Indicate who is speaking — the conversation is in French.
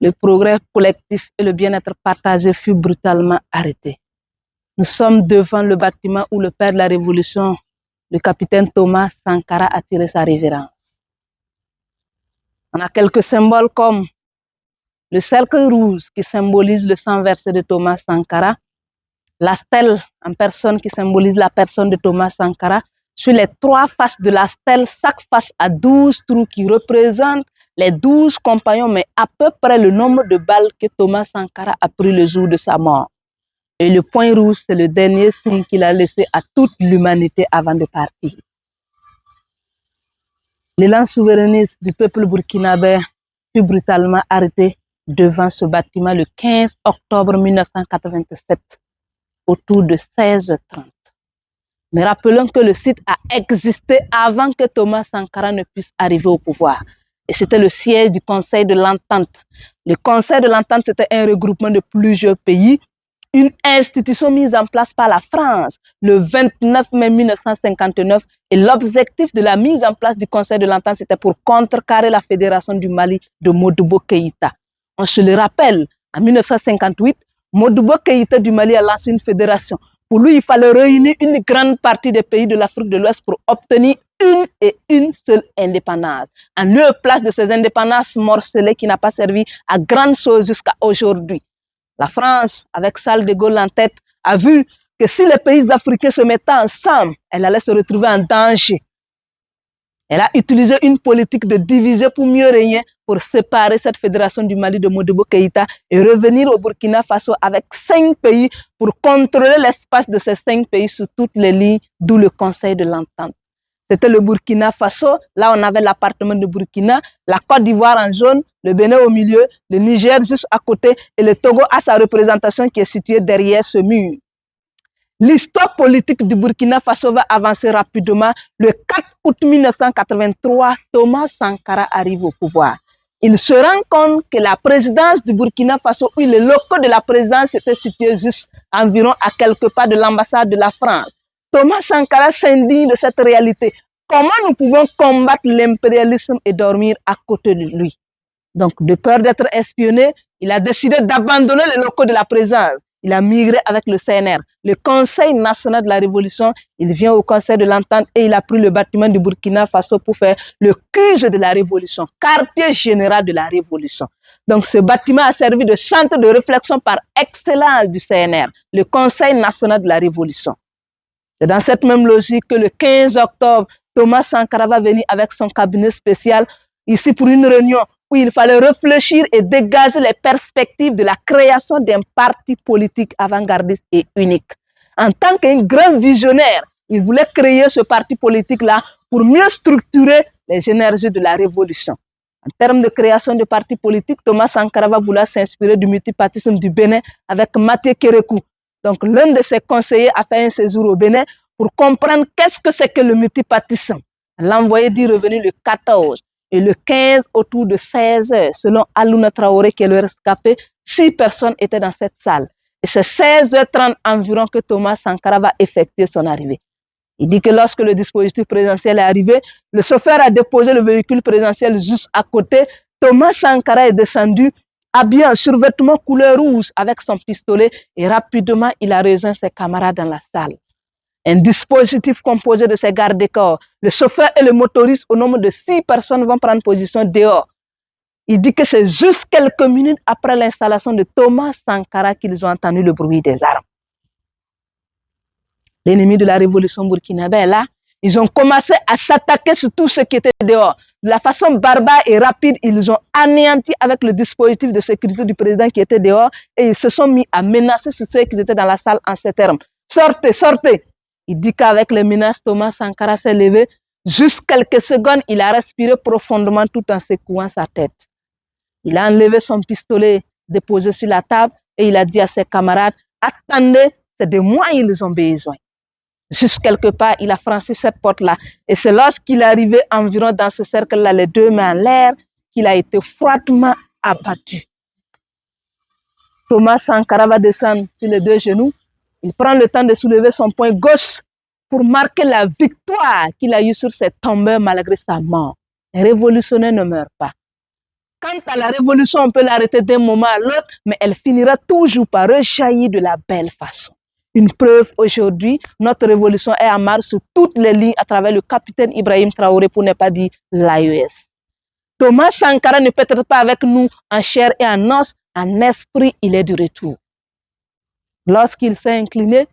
Speaker 1: le progrès collectif et le bien-être partagé furent brutalement arrêtés. Nous sommes devant le bâtiment où le père de la Révolution, le capitaine Thomas Sankara, a tiré sa révérence. On a quelques symboles comme le cercle rouge qui symbolise le sang versé de Thomas Sankara, la stèle en personne qui symbolise la personne de Thomas Sankara. Sur les 3 faces de la stèle, chaque face a 12 trous qui représentent les 12 compagnons, mais à peu près le nombre de balles que Thomas Sankara a pris le jour de sa mort. Et le point rouge, c'est le dernier signe qu'il a laissé à toute l'humanité avant de partir. L'élan souverainiste du peuple burkinabé fut brutalement arrêté devant ce bâtiment le 15 octobre 1987, autour de 16h30. Mais rappelons que le site a existé avant que Thomas Sankara ne puisse arriver au pouvoir. Et c'était le siège du Conseil de l'Entente. Le Conseil de l'Entente, c'était un regroupement de plusieurs pays, une institution mise en place par la France le 29 mai 1959. Et l'objectif de la mise en place du Conseil de l'Entente, c'était pour contrecarrer la Fédération du Mali de Modibo Keïta. On se le rappelle, en 1958, Modibo Keïta du Mali a lancé une fédération. Pour lui, il fallait réunir une grande partie des pays de l'Afrique de l'Ouest pour obtenir une seule indépendance. En lieu et place de ces indépendances morcelées qui n'a pas servi à grande chose jusqu'à aujourd'hui. La France, avec Charles de Gaulle en tête, a vu que si les pays africains se mettaient ensemble, elle allait se retrouver en danger. Elle a utilisé une politique de diviser pour mieux régner, pour séparer cette fédération du Mali de Modibo Keïta et revenir au Burkina Faso avec 5 pays pour contrôler l'espace de ces 5 pays sur toutes les lignes, d'où le Conseil de l'Entente. C'était le Burkina Faso, là on avait l'appartement de Burkina, la Côte d'Ivoire en jaune, le Bénin au milieu, le Niger juste à côté et le Togo a sa représentation qui est située derrière ce mur. L'histoire politique du Burkina Faso va avancer rapidement. Le 4 août 1983, Thomas Sankara arrive au pouvoir. Il se rend compte que la présidence du Burkina Faso, où les locaux de la présidence étaient situés juste environ à quelques pas de l'ambassade de la France. Thomas Sankara s'indigne de cette réalité. Comment nous pouvons combattre l'impérialisme et dormir à côté de lui? Donc, de peur d'être espionné, il a décidé d'abandonner les locaux de la présidence. Il a migré avec le CNR, le Conseil national de la Révolution. Il vient au Conseil de l'Entente et il a pris le bâtiment du Burkina Faso pour faire le QG de la Révolution, quartier général de la Révolution. Donc, ce bâtiment a servi de centre de réflexion par excellence du CNR, le Conseil national de la Révolution. C'est dans cette même logique que le 15 octobre, Thomas Sankara va venir avec son cabinet spécial ici pour une réunion où il fallait réfléchir et dégager les perspectives de la création d'un parti politique avant-gardiste et unique. En tant qu'un grand visionnaire, il voulait créer ce parti politique-là pour mieux structurer les énergies de la révolution. En termes de création de parti politique, Thomas Sankara va vouloir s'inspirer du multipartisme du Bénin avec Mathieu Kérékou. Donc, l'un de ses conseillers a fait un séjour au Bénin pour comprendre qu'est-ce que c'est que le multipartisme. L'envoyé dit revenir le 14 et le 15 autour de 16 heures. Selon Alouna Traoré, qui est le rescapé, 6 personnes étaient dans cette salle. Et c'est 16h30 environ que Thomas Sankara va effectuer son arrivée. Il dit que lorsque le dispositif présidentiel est arrivé, le chauffeur a déposé le véhicule présidentiel juste à côté. Thomas Sankara est descendu, habillé en survêtement couleur rouge avec son pistolet et rapidement, il a rejoint ses camarades dans la salle. Un dispositif composé de ces gardes-corps, le chauffeur et le motoriste au nombre de 6 personnes vont prendre position dehors. Il dit que c'est juste quelques minutes après l'installation de Thomas Sankara qu'ils ont entendu le bruit des armes. L'ennemi de la révolution burkinabé est là. Ils ont commencé à s'attaquer sur tout ce qui était dehors. De la façon barbare et rapide, ils ont anéanti avec le dispositif de sécurité du président qui était dehors et ils se sont mis à menacer sur ceux qui étaient dans la salle en ces termes. Sortez, sortez! Il dit qu'avec les menaces, Thomas Sankara s'est levé. Juste quelques secondes, il a respiré profondément tout en secouant sa tête. Il a enlevé son pistolet déposé sur la table et il a dit à ses camarades, attendez, c'est de moi ils ont besoin. Juste quelque part, il a franchi cette porte-là. Et c'est lorsqu'il est arrivé environ dans ce cercle-là, les 2 mains en l'air, qu'il a été froidement abattu. Thomas Sankara va descendre sur les 2 genoux. Il prend le temps de soulever son poing gauche pour marquer la victoire qu'il a eue sur ses tombeurs malgré sa mort. Un révolutionnaire ne meurt pas. Quant à la révolution, on peut l'arrêter d'un moment à l'autre, mais elle finira toujours par rejaillir de la belle façon. Une preuve aujourd'hui, notre révolution est en marche sur toutes les lignes à travers le capitaine Ibrahim Traoré, pour ne pas dire l'AES. Thomas Sankara ne peut être pas avec nous en chair et en os, en esprit, il est du retour. Lorsqu'il s'est incliné,